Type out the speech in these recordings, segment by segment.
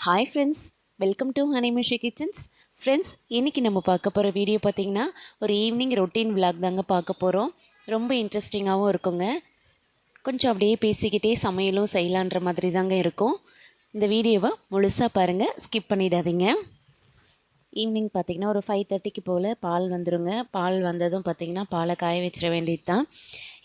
Hi friends, welcome to ஹனிமிஷி kitchens. Friends, இன்றைக்கி நம்ம பார்க்க போகிற வீடியோ பார்த்திங்கன்னா ஒரு ஈவினிங் ரொட்டீன் விலாக் தாங்க பார்க்க போகிறோம். ரொம்ப இன்ட்ரெஸ்டிங்காகவும் இருக்குங்க. கொஞ்சம் அப்படியே பேசிக்கிட்டே சமையலும் செய்யலான்ற மாதிரி தாங்க இருக்கும். இந்த வீடியோவை முழுசாக பாருங்கள், ஸ்கிப் பண்ணிடாதீங்க. ஈவினிங் பார்த்திங்கன்னா ஒரு 5:30க்கு போல் பால் வந்துடுங்க. பால் வந்ததும் பார்த்திங்கன்னா பாலை காய வச்சிட வேண்டியது தான்.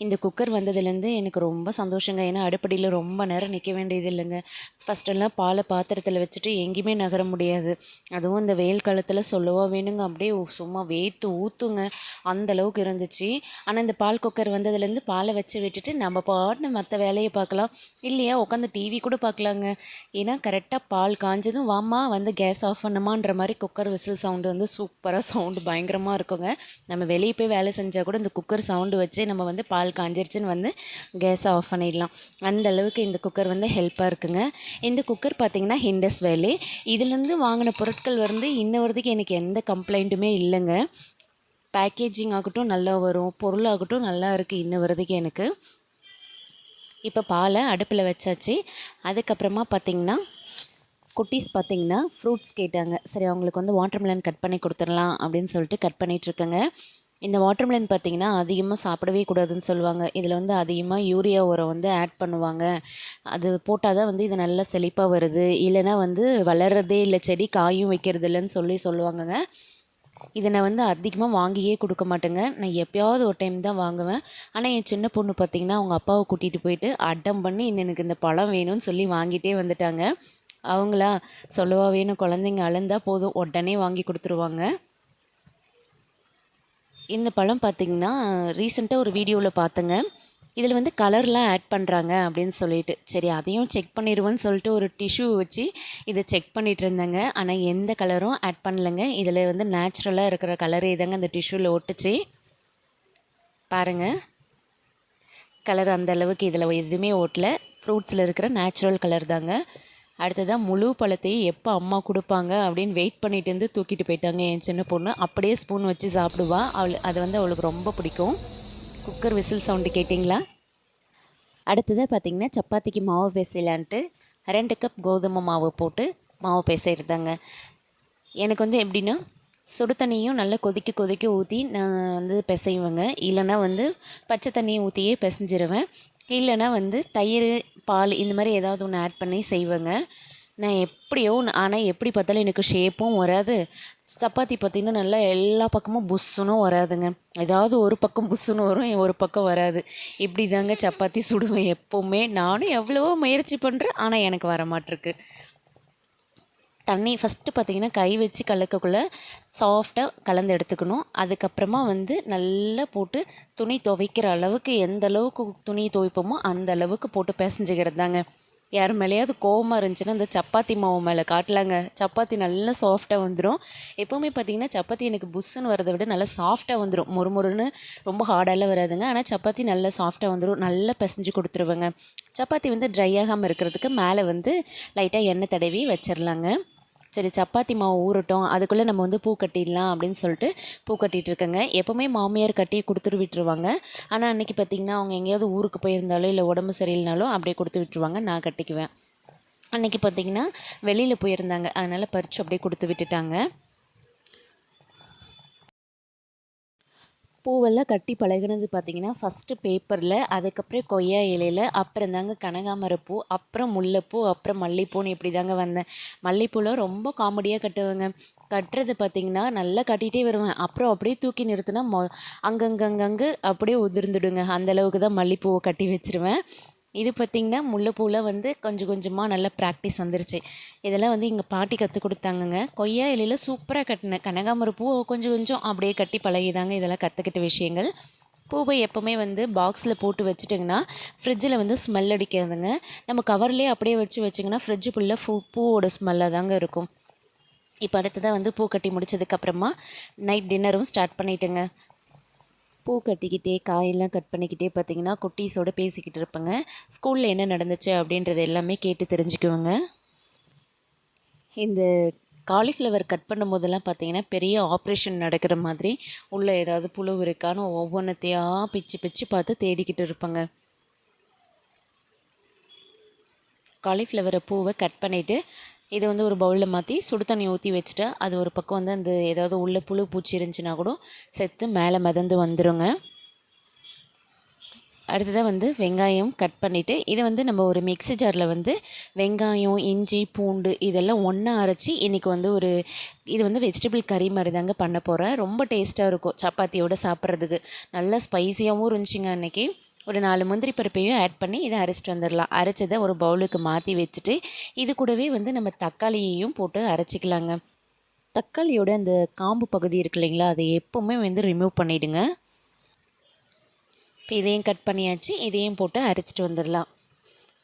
இந்த குக்கர் வந்ததுலேருந்து எனக்கு ரொம்ப சந்தோஷங்க. ஏன்னா அடுப்படியில் ரொம்ப நேரம் நிற்க வேண்டியது இல்லைங்க. ஃபஸ்ட்டெல்லாம் பாலை பாத்திரத்தில் வச்சுட்டு எங்கேயுமே நகர முடியாது. அதுவும் இந்த வெயில் காலத்தில் சொல்லவா வேணுங்க, அப்படியே சும்மா வேர்த்து ஊற்றுங்க, அந்தளவுக்கு இருந்துச்சு. ஆனால் இந்த பால் குக்கர் வந்ததுலேருந்து பாலை வச்சு விட்டுட்டு நம்ம பாட்டுன்னு மற்ற வேலையை பார்க்கலாம், இல்லையா உட்காந்து டிவி கூட பார்க்கலாங்க. ஏன்னா கரெக்டாக பால் காஞ்சதும் வாமா வந்து கேஸ் ஆஃப் பண்ணமான்ற மாதிரி குக்கர் விசில் சவுண்டு வந்து சூப்பராக சவுண்டு பயங்கரமாக இருக்குங்க. நம்ம வெளியே போய் வேலை செஞ்சால் கூட இந்த குக்கர் சவுண்டு வச்சு நம்ம வந்து பால் காஞ்சிருச்சுன்னு வந்து கேஸை ஆஃப் பண்ணிடலாம். அந்த அளவுக்கு இந்த குக்கர் வந்து ஹெல்ப்பாக இருக்குங்க. இந்த குக்கர் பார்த்திங்கன்னா ஹிண்டஸ் வேலி. இதுலேருந்து வாங்கின பொருட்கள் வந்து இன்ன வரைக்கும் எனக்கு எந்த கம்ப்ளைண்ட்டுமே இல்லைங்க. பேக்கேஜிங் ஆகட்டும் நல்லா வரும், பொருளாகட்டும் நல்லா இருக்குது இன்ன வரைக்கும் எனக்கு. இப்போ பாலை அடுப்பில் வச்சாச்சு. அதுக்கப்புறமா பார்த்திங்கன்னா குட்டீஸ் பார்த்திங்கன்னா ஃப்ரூட்ஸ் கேட்டாங்க. சரி, அவங்களுக்கு வந்து வாட்டர்மெலன் கட் பண்ணி கொடுத்துடலாம் அப்படின்னு சொல்லிட்டு கட் பண்ணிகிட்ருக்கேங்க. இந்த வாட்டர்மெலன் பார்த்திங்கன்னா அதிகமாக சாப்பிடவே கூடாதுன்னு சொல்லுவாங்க. இதில் வந்து அதிகமாக யூரியா உரம் வந்து ஆட் பண்ணுவாங்க. அது போட்டால் தான் வந்து இது நல்லா செழிப்பாக வருது, இல்லைன்னா வந்து வளர்கிறதே இல்லை, செடி காயும் வைக்கிறது இல்லைன்னு சொல்லுவாங்கங்க. இதை நான் வந்து அதிகமாக வாங்கியே கொடுக்க மாட்டேங்க. நான் எப்போயாவது ஒரு டைம் தான் வாங்குவேன். ஆனால் என் சின்ன பொண்ணு பார்த்திங்கன்னா அவங்க அப்பாவை கூட்டிகிட்டு போயிட்டு அடம் பண்ணி எனக்கு இந்த பழம் வேணும்னு சொல்லி வாங்கிட்டே வந்துட்டாங்க. அவங்களா சொல்லவா வேணும், குழந்தைங்க அழுந்தா போதும் உடனே வாங்கி கொடுத்துருவாங்க. இந்த பழம் பார்த்திங்கன்னா ரீசெண்டாக ஒரு வீடியோவில் பார்த்தேங்க. இதில் வந்து கலர்லாம் ஆட் பண்ணுறாங்க அப்படின்னு சொல்லிட்டு, சரி அதையும் செக் பண்ணிடுவோன்னு சொல்லிட்டு ஒரு டிஷ்யூ வச்சு இதை செக் பண்ணிகிட்டு இருந்தேங்க. ஆனால் எந்த கலரும் ஆட் பண்ணலைங்க. இதில் வந்து நேச்சுரலாக இருக்கிற கலரே தாங்க அந்த டிஷ்யூவில் ஒட்டுச்சு. பாருங்கள், கலர் அந்த அளவுக்கு இதில் எதுவுமே ஓட்டல. ஃப்ரூட்ஸில் இருக்கிற நேச்சுரல் கலர் தாங்க. அடுத்ததான் முழு பழத்தையும் எப்போ அம்மா கொடுப்பாங்க அப்படின்னு வெயிட் பண்ணிட்டு இருந்து தூக்கிட்டு போயிட்டாங்க என் சின்ன பொண்ணு. அப்படியே ஸ்பூன் வச்சு சாப்பிடுவா. அது வந்து அவளுக்கு ரொம்ப பிடிக்கும். குக்கர் விசில் சவுண்டு கேட்டிங்களா? அடுத்ததாக பார்த்திங்கன்னா சப்பாத்திக்கு மாவு பேசலான்ட்டு 2 கப் கோதுமை மாவு போட்டு மாவு பேசிடுதாங்க. எனக்கு வந்து எப்படின்னா சுடு தண்ணியும் நல்லா கொதிக்க ஊற்றி நான் வந்து பிசைவேங்க. இல்லைன்னா வந்து பச்சை தண்ணியை ஊற்றியே பிசைஞ்சிருவேன். இல்லைன்னா வந்து தயிர், பால் இந்த மாதிரி ஏதாவது ஒன்று ஆட் பண்ணி செய்வேங்க. நான் எப்படியோ ஆனால் எப்படி பார்த்தாலும் எனக்கு ஷேப்பும் வராது. சப்பாத்தி பார்த்திங்கன்னா நல்லா எல்லா பக்கமும் புஷ்ஷுன்னு வராதுங்க. ஏதாவது ஒரு பக்கம் புஷ்ஷுன்னு வரும், ஒரு பக்கம் வராது. இப்படி தாங்க சப்பாத்தி சுடுவேன் எப்போவுமே. நானும் எவ்வளவோ முயற்சி பண்ணுறேன், ஆனால் எனக்கு வர மாட்டிருக்கு. தண்ணி ஃபஸ்ட்டு பார்த்திங்கன்னா கை வச்சு கலக்கக்குள்ளே சாஃப்டாக கலந்து எடுத்துக்கணும். அதுக்கப்புறமா வந்து நல்லா போட்டு துணி துவைக்கிற அளவுக்கு எந்த அளவுக்கு துணி துவைப்போமோ அந்த அளவுக்கு போட்டு பிசைஞ்சிக்கிறது தாங்க. யார் மேலேயாவது கோவமாக இருந்துச்சுன்னா இந்த சப்பாத்தி மாவு மேலே காட்டலாங்க. சப்பாத்தி நல்லா சாஃப்டாக வந்துடும். எப்போவுமே பார்த்திங்கன்னா சப்பாத்தி எனக்கு புஷ்ஷுன்னு வரதை விட நல்லா சாஃப்டாக வந்துடும். மொறுன்னு ரொம்ப ஹார்டாலாம் வராதுங்க. ஆனால் சப்பாத்தி நல்லா சாஃப்டாக வந்துடும். நல்லா பிசைஞ்சு கொடுத்துருவேங்க. சப்பாத்தி வந்து ட்ரை ஆகாமல் இருக்கிறதுக்கு மேலே வந்து லைட்டாக எண்ணெய் தடவி வச்சிடலாங்க. சரி, சப்பாத்தி மாவு ஊறட்டும், அதுக்குள்ளே நம்ம வந்து பூ கட்டிடலாம் அப்படின்னு சொல்லிட்டு பூ கட்டிகிட்ருக்கேங்க. எப்போவுமே மாமியார் கட்டி கொடுத்துட்டு விட்டுருவாங்க. ஆனால் அன்றைக்கி பார்த்திங்கன்னா அவங்க எங்கேயாவது ஊருக்கு போயிருந்தாலும் இல்லை உடம்பு சரியில்லைனாலும் அப்படியே கொடுத்து விட்டுருவாங்க, நான் கட்டிக்குவேன். அன்றைக்கி பார்த்திங்கன்னா வெளியில் போயிருந்தாங்க, அதனால் பறித்து அப்படியே கொடுத்து விட்டுட்டாங்க. பூவெல்லாம் கட்டி பழகினது பார்த்திங்கன்னா ஃபஸ்ட்டு பேப்பரில், அதுக்கப்புறம் கொய்யா இலையில், அப்புறம் தாங்க கனகாமரப்பூ, அப்புறம் முல்லைப்பூ, அப்புறம் மல்லிகைப்பூன்னு இப்படி தாங்க வந்தேன். மல்லிகைப்பூலாம் ரொம்ப காமெடியாக கட்டுவேங்க. கட்டுறது பார்த்திங்கன்னா நல்லா கட்டிகிட்டே வருவேன். அப்புறம் அப்படியே தூக்கி நிறுத்தினா அங்கங்கே அப்படியே உதிர்ந்துடுங்க. அந்தளவுக்கு தான் மல்லிகைப்பூவை கட்டி வச்சுருவேன். இது பார்த்திங்கன்னா முல்லைப்பூவில் வந்து கொஞ்சம் கொஞ்சமாக நல்லா ப்ராக்டிஸ் வந்துருச்சு. இதெல்லாம் வந்து எங்கள் பாட்டி கற்றுக் கொடுத்தாங்கங்க. கொய்யா இலையில் சூப்பராக கட்டினேன். கனகாமரப்பூ கொஞ்சம் கொஞ்சம் அப்படியே கட்டி பழகிதாங்க இதெல்லாம் கற்றுக்கிட்ட விஷயங்கள். பூவை எப்போவுமே வந்து பாக்ஸில் போட்டு வச்சுட்டிங்கன்னா ஃப்ரிட்ஜில் வந்து ஸ்மெல் அடிக்காதுங்க. நம்ம கவர்லேயே அப்படியே வச்சிங்கன்னா ஃப்ரிட்ஜு ஃபுல்லாக பூவோட ஸ்மெல்லாக தாங்க இருக்கும். இப்போ அடுத்ததாக வந்து பூ கட்டி முடிச்சதுக்கப்புறமா நைட் டின்னரும் ஸ்டார்ட் பண்ணிட்டேங்க. பூ கட்டிக்கிட்டே காயெல்லாம் கட் பண்ணிக்கிட்டே பார்த்திங்கன்னா குட்டீஸோடு பேசிக்கிட்டு இருப்பேங்க. ஸ்கூலில் என்ன நடந்துச்சு அப்படின்றது எல்லாமே கேட்டு தெரிஞ்சுக்குவேங்க. இந்த காலிஃப்ளவர் கட் பண்ணும் போதெல்லாம் பார்த்திங்கன்னா பெரிய ஆப்ரேஷன் நடக்கிற மாதிரி உள்ளே ஏதாவது புழு இருக்கான்னு ஒவ்வொன்றத்தையாக பிச்சு பார்த்து தேடிக்கிட்டு இருப்பேங்க. காலிஃப்ளவரை பூவை கட் பண்ணிவிட்டு இதை வந்து ஒரு பவுலில் மாற்றி சுடு தண்ணி ஊற்றி வச்சுட்டா அது ஒரு பக்கம் வந்து அந்த ஏதாவது உள்ள புழு பூச்சி இருந்துச்சுன்னா கூட செத்து மேலே மிதந்து வந்துடுங்க. அடுத்ததாக வந்து வெங்காயம் கட் பண்ணிவிட்டு இதை வந்து நம்ம ஒரு மிக்ஸி ஜாரில் வந்து வெங்காயம், இஞ்சி, பூண்டு இதெல்லாம் ஒன்றா அரைச்சி இன்றைக்கி வந்து இது வந்து வெஜிடபிள் கறி மாதிரி தாங்க பண்ண போகிறேன். ரொம்ப டேஸ்ட்டாக இருக்கும் சப்பாத்தியோடு சாப்பிட்றதுக்கு. நல்லா ஸ்பைஸியாகவும் இருந்துச்சுங்க அன்றைக்கி. ஒரு 4 முந்திரி பருப்பையும் ஆட் பண்ணி இதை அரைச்சிட்டு வந்துடலாம். அரைச்சதை ஒரு பவுலுக்கு மாற்றி வச்சுட்டு இது கூடவே வந்து நம்ம தக்காளியையும் போட்டு அரைச்சிக்கலாங்க. தக்காளியோட அந்த காம்பு பகுதி இருக்கு இல்லைங்களா, அதை எப்போவுமே வந்து ரிமூவ் பண்ணிவிடுங்க. இப்போ இதையும் கட் பண்ணியாச்சு. இதையும் போட்டு அரைச்சிட்டு வந்துடலாம்.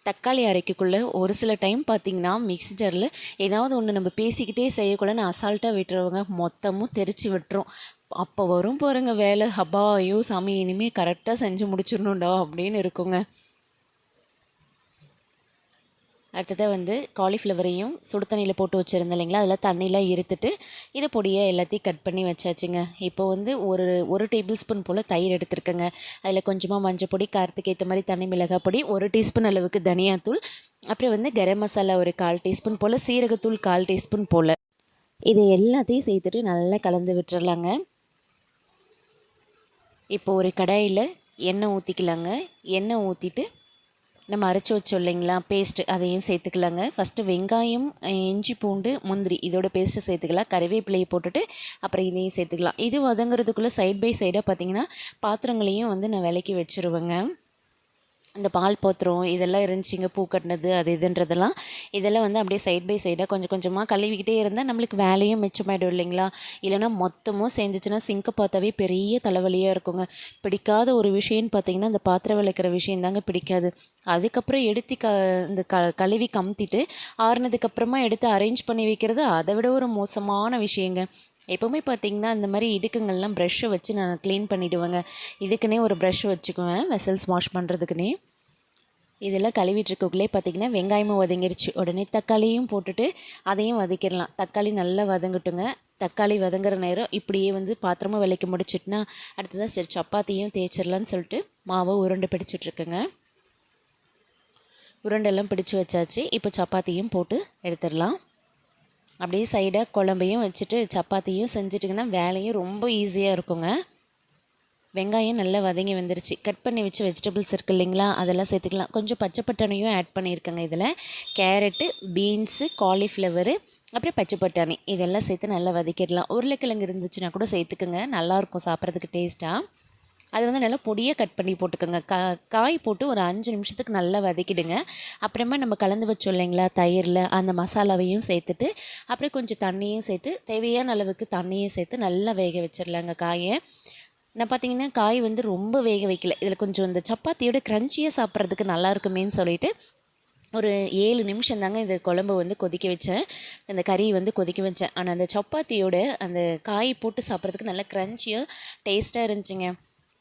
தக்காளி அரைக்கக்குள்ளே ஒரு சில டைம் பார்த்திங்கன்னா மிக்ஸி ஜாரில் ஏதாவது ஒன்று நம்ம பேசிக்கிட்டே செய்யக்குள்ளே அசால்ட்டாக விட்டுருவாங்க, மொத்தமும் தெரித்து விட்டுரும். அப்போ வரும் பாருங்க வேலை, ஹப்பா ஐயோ சாமி இனிமேல் கரெக்டாக செஞ்சு முடிச்சிடணுண்டா அப்படின்னு இருக்குங்க. அடுத்ததாக வந்து காலிஃப்ளவரையும் சுடு தண்ணியில் போட்டு வச்சுருந்தேன் இல்லைங்களா, அதில் தண்ணியெலாம் இருத்துட்டு இதை பொடியாக எல்லாத்தையும் கட் பண்ணி வச்சாச்சுங்க. இப்போ வந்து ஒரு டேபிள் ஸ்பூன் போல் தயிர் எடுத்துருக்கேங்க. அதில் கொஞ்சமாக மஞ்சள் பொடி, காரத்துக்கு ஏற்ற மாதிரி தனி மிளகாய் பொடி, 1 டீஸ்பூன் அளவுக்கு தனியாத்தூள், அப்புறம் வந்து கரம் மசாலா ஒரு 1/4 டீஸ்பூன் போல், சீரகத்தூள் 1/4 டீஸ்பூன் போல், இது எல்லாத்தையும் சேர்த்துட்டு நல்லா கலந்து விட்டுறலாங்க. இப்போ ஒரு கடாயில் எண்ணெய் ஊற்றிக்கலாங்க. எண்ணெய் ஊற்றிட்டு நம்ம அரைச்சி வச்சோம் இல்லைங்களா பேஸ்ட்டு, அதையும் சேர்த்துக்கலாங்க. ஃபஸ்ட்டு வெங்காயம், இஞ்சி, பூண்டு, முந்திரி இதோட பேஸ்ட்டு சேர்த்துக்கலாம். கறிவேப்பிலையை போட்டுட்டு அப்புறம் இதையும் சேர்த்துக்கலாம். இது வதங்குறதுக்குள்ளே சைட் பை சைடாக பார்த்திங்கன்னா பாத்திரங்களையும் வந்து நான் விலக்கி வச்சுருவேங்க. இந்த பால் பாத்திரம் இதெல்லாம் இருந்துச்சுங்க, பூ கட்டினது அது இதுன்றதெல்லாம், இதெல்லாம் வந்து அப்படியே சைட் பை சைடாக கொஞ்சம் கொஞ்சமாக கழுவிக்கிட்டே இருந்தால் நம்மளுக்கு வேலையும் மிச்சமாயிடும் இல்லைங்களா. இல்லைனா மொத்தமும் சேர்ந்துச்சுன்னா சிங்கை பார்த்தாவே பெரிய தலைவலியாக இருக்குங்க. பிடிக்காத ஒரு விஷயம்னு பார்த்திங்கன்னா இந்த பாத்திரம் விளக்குற விஷயம் தாங்க பிடிக்காது. அதுக்கப்புறம் எடுத்து இந்த கழுவி கமுத்திட்டு ஆறுனதுக்கப்புறமா எடுத்து அரேஞ்ச் பண்ணி வைக்கிறது அதை விட ஒரு மோசமான விஷயங்க. எப்போவுமே பார்த்திங்கன்னா இந்த மாதிரி இடுக்குங்கள்லாம் ப்ரெஷ்ஷை வச்சு நான் க்ளீன் பண்ணிவிடுவேங்க. இதுக்குன்னே ஒரு ப்ரெஷ் வச்சுக்குவேன் வெசல்ஸ் வாஷ் பண்ணுறதுக்குன்னே. இதெல்லாம் கழுவிட்டுருக்கக்குள்ளே பார்த்திங்கன்னா வெங்காயமும் வதங்கிருச்சு. உடனே தக்காளியும் போட்டுட்டு அதையும் வதக்கிடலாம். தக்காளி நல்லா வதங்கட்டுங்க. தக்காளி வதங்குற நேரம் இப்படியே வந்து பாத்திரமும் விலைக்கு முடிச்சிட்டுனா அடுத்ததாக சரி சப்பாத்தியும் தேய்ச்சிடலான்னு சொல்லிட்டு மாவை உருண்டை பிடிச்சிட்ருக்குங்க. உருண்டெல்லாம் பிடிச்சி வச்சாச்சு. இப்போ சப்பாத்தியும் போட்டு எடுத்துடலாம். அப்படியே சைடாக குழம்பையும் வச்சுட்டு சப்பாத்தியும் செஞ்சுட்டிங்கன்னா வேலையும் ரொம்ப ஈஸியாக இருக்குங்க. வெங்காயம் நல்லா வதங்கி வந்துருச்சு. கட் பண்ணி வச்சு வெஜிடபிள்ஸ் இருக்குது இல்லைங்களா, அதெல்லாம் சேர்த்துக்கலாம். கொஞ்சம் பச்சை பட்டாணியும் ஆட் பண்ணியிருக்கேங்க. இதில் கேரட்டு, பீன்ஸு, காலிஃப்ளவரு, அப்புறம் பச்சை பட்டாணி இதெல்லாம் சேர்த்து நல்லா வதக்கிடலாம். உருளைக்கிழங்கு இருந்துச்சுன்னா கூட சேர்த்துக்குங்க, நல்லாயிருக்கும் சாப்பிட்றதுக்கு டேஸ்ட்டாக. அது வந்து நல்லா பொடியாக கட் பண்ணி போட்டுக்கோங்க. காய் போட்டு ஒரு 5 நிமிஷத்துக்கு நல்லா வதக்கிடுங்க. அப்புறமா நம்ம கலந்து வச்சோம் இல்லைங்களா தயிரில், அந்த மசாலாவையும் சேர்த்துட்டு அப்புறம் கொஞ்சம் தண்ணியும் சேர்த்து தேவையான அளவுக்கு தண்ணியும் சேர்த்து நல்லா வேக வச்சிடலாங்க காயை. நான் பார்த்திங்கன்னா காய் வந்து ரொம்ப வேக வைக்கல. இதில் கொஞ்சம் இந்த சப்பாத்தியோட க்ரன்ச்சியாக சாப்பிட்றதுக்கு நல்லா இருக்குமேன்னு சொல்லிட்டு ஒரு 7 நிமிஷம் தாங்க இந்த குழம்பு வந்து கொதிக்க வச்சேன், இந்த கறி வந்து கொதிக்க வச்சேன். ஆனால் அந்த சப்பாத்தியோட அந்த காய் போட்டு சாப்பிட்றதுக்கு நல்லா க்ரன்ச்சியாக டேஸ்ட்டாக இருந்துச்சுங்க.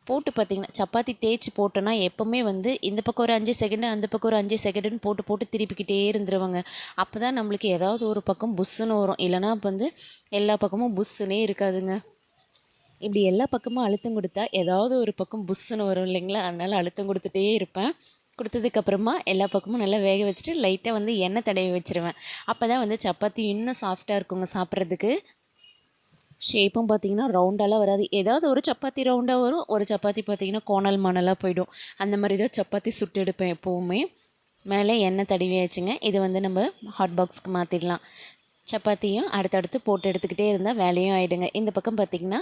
போட்டு பார்த்திங்கன்னா சப்பாத்தி தேய்ச்சி போட்டோன்னா எப்போவுமே வந்து இந்த பக்கம் ஒரு 5 செகண்டு அந்த பக்கம் ஒரு 5 செகண்டுன்னு போட்டு போட்டு திருப்பிக்கிட்டே இருந்துருவாங்க. அப்போ தான் நம்மளுக்கு ஏதாவது ஒரு பக்கம் புஷ்ஷுன்னு வரும். இல்லைனா அப்போ வந்து எல்லா பக்கமும் புஷ்ஷுனே இருக்காதுங்க. இப்படி எல்லா பக்கமும் அழுத்தம் கொடுத்தா ஏதாவது ஒரு பக்கம் புஷ்ஷுன்னு வரும் இல்லைங்களா, அதனால் அழுத்தம் கொடுத்துட்டே இருப்பேன். கொடுத்ததுக்கப்புறமா எல்லா பக்கமும் நல்லா வேக வச்சுட்டு லைட்டாக வந்து எண்ணெய் தடவி வச்சுருவேன். அப்போ தான் வந்து சப்பாத்தி இன்னும் சாஃப்டாக இருக்குங்க சாப்பிட்றதுக்கு. ஷேப்பும் பார்த்திங்கன்னா ரவுண்டாலாம் வராது. ஏதாவது ஒரு சப்பாத்தி ரவுண்டாக வரும், ஒரு சப்பாத்தி பார்த்திங்கன்னா கோணல் மணலாக போயிடும். அந்த மாதிரி தான் சப்பாத்தி சுட்டு எடுப்பேன் எப்போவுமே. மேலே எண்ணெய் தடவியாச்சுங்க. இது வந்து நம்ம ஹாட் பாக்ஸ்க்கு மாற்றிடலாம். சப்பாத்தியும் அடுத்தடுத்து போட்டு எடுத்துக்கிட்டே இருந்தால் வேலையும் ஆகிடுங்க. இந்த பக்கம் பார்த்திங்கன்னா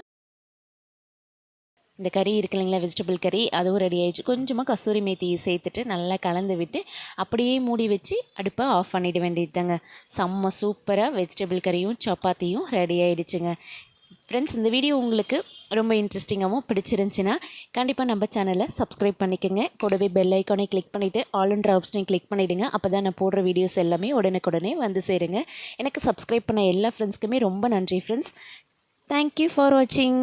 இந்த கறி இருக்கு இல்லைங்களா வெஜிடபிள் கறி, அதுவும் ரெடி ஆகிடுச்சு. கொஞ்சமாக கசூரி மேத்தியை சேர்த்துட்டு நல்லா கலந்து விட்டு அப்படியே மூடி வச்சு அடுப்பை ஆஃப் பண்ணிட வேண்டியது தாங்க. செம்ம சூப்பராக வெஜிடபிள் கறியும் சப்பாத்தியும் ரெடி ஆகிடுச்சுங்க. ஃப்ரெண்ட்ஸ், இந்த வீடியோ உங்களுக்கு ரொம்ப இன்ட்ரெஸ்டிங்காகவும் பிடிச்சிருந்துச்சின்னா கண்டிப்பாக நம்ம சேனலை சப்ஸ்கிரைப் பண்ணிக்கோங்க. கூடவே பெல் ஐக்கானை கிளிக் பண்ணிவிட்டு ஆல்ன்ற ஆப்ஷனையும் கிளிக் பண்ணிவிடுங்க. அப்போ தான் நான் போடுற வீடியோஸ் எல்லாமே உடனுக்குடனே வந்து சேருங்க. எனக்கு சப்ஸ்கிரைப் பண்ண எல்லா ஃப்ரெண்ட்ஸ்க்குமே ரொம்ப நன்றி ஃப்ரெண்ட்ஸ். தேங்க்யூ ஃபார் வாட்சிங்.